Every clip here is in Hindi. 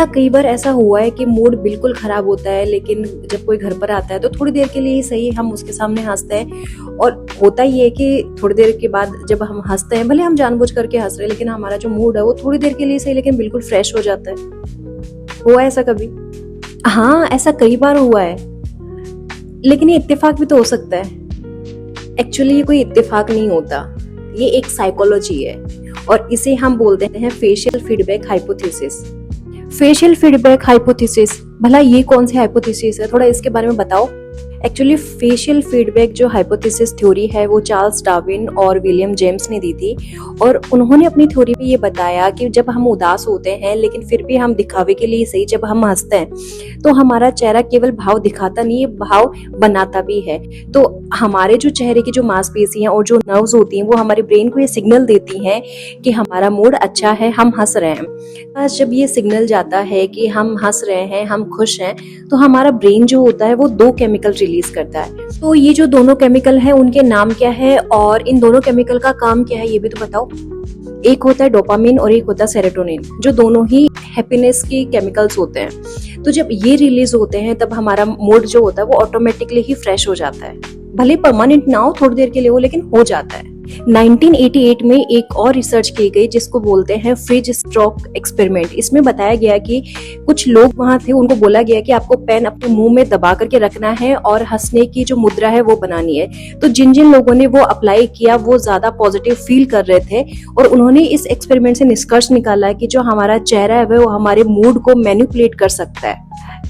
कई बार ऐसा हुआ है कि मूड बिल्कुल खराब होता है, लेकिन जब कोई घर पर आता है तो थोड़ी देर के लिए ही सही हम उसके सामने हंसते हैं। और होता ये है कि थोड़ी देर के बाद जब हम हंसते हैं, भले हम जानबूझ करके हंस रहे हैं, लेकिन हमारा जो मूड है वो थोड़ी देर के लिए सही लेकिन बिल्कुल फ्रेश हो जाता है। हुआ है ऐसा कभी? हाँ, ऐसा कई बार हुआ है, लेकिन ये इत्तेफाक भी तो हो सकता है। एक्चुअली ये कोई इत्तेफाक नहीं होता, ये एक साइकोलॉजी है और इसे हम बोलते हैं facial feedback hypothesis. Facial feedback hypothesis, भला ये कौन सी हाइपोथेसिस है, थोड़ा इसके बारे में बताओ। एक्चुअली फेशियल फीडबैक जो हाइपोथेसिस थ्योरी है वो चार्ल्स डार्विन और विलियम जेम्स ने दी थी। और उन्होंने अपनी थ्योरी में ये बताया कि जब हम उदास होते हैं, लेकिन फिर भी हम दिखावे के लिए सही जब हम हंसते हैं, तो हमारा चेहरा केवल भाव दिखाता नहीं है, भाव बनाता भी है। तो हमारे जो चेहरे की जो मांसपेशियां और जो नर्व्स होती हैं वो हमारे ब्रेन को ये सिग्नल देती हैं कि हमारा मूड अच्छा है, हम हंस रहे हैं। बस जब ये सिग्नल जाता है कि हम हंस रहे हैं, हम खुश हैं, तो हमारा ब्रेन जो होता है वो दो केमिकल रिलीज करता है। तो ये जो दोनों केमिकल हैं उनके नाम क्या है और इन दोनों केमिकल का काम क्या है ये भी तो बताओ। एक होता है डोपामिन और एक होता है सेरोटोनिन, जो दोनों ही हैप्पीनेस की केमिकल्स होते हैं। तो जब ये रिलीज होते हैं तब हमारा मूड जो होता है वो ऑटोमेटिकली ही फ्रेश हो जाता है, भले परमानेंट ना हो, थोड़ी देर के लिए हो, लेकिन हो जाता है। 1988 में एक और रिसर्च की गई जिसको बोलते हैं फ्रिज स्ट्रोक एक्सपेरिमेंट। इसमें बताया गया कि कुछ लोग वहां थे, उनको बोला गया कि आपको पेन अपने मुंह में दबा करके रखना है और हंसने की जो मुद्रा है वो बनानी है। तो जिन जिन लोगों ने वो अप्लाई किया वो ज्यादा पॉजिटिव फील कर रहे थे और उन्होंने इस एक्सपेरिमेंट से निष्कर्ष निकाला कि जो हमारा चेहरा है वो हमारे मूड को मैनिपुलेट कर सकता है।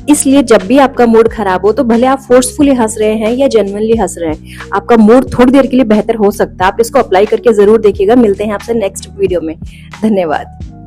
इसलिए जब भी आपका मूड खराब हो तो भले आप फोर्सफुली हंस रहे हैं या जेन्युइनली हंस रहे हैं, आपका मूड थोड़ी देर के लिए बेहतर हो सकता है। आप इसको अप्लाई करके जरूर देखिएगा। मिलते हैं आपसे नेक्स्ट वीडियो में। धन्यवाद।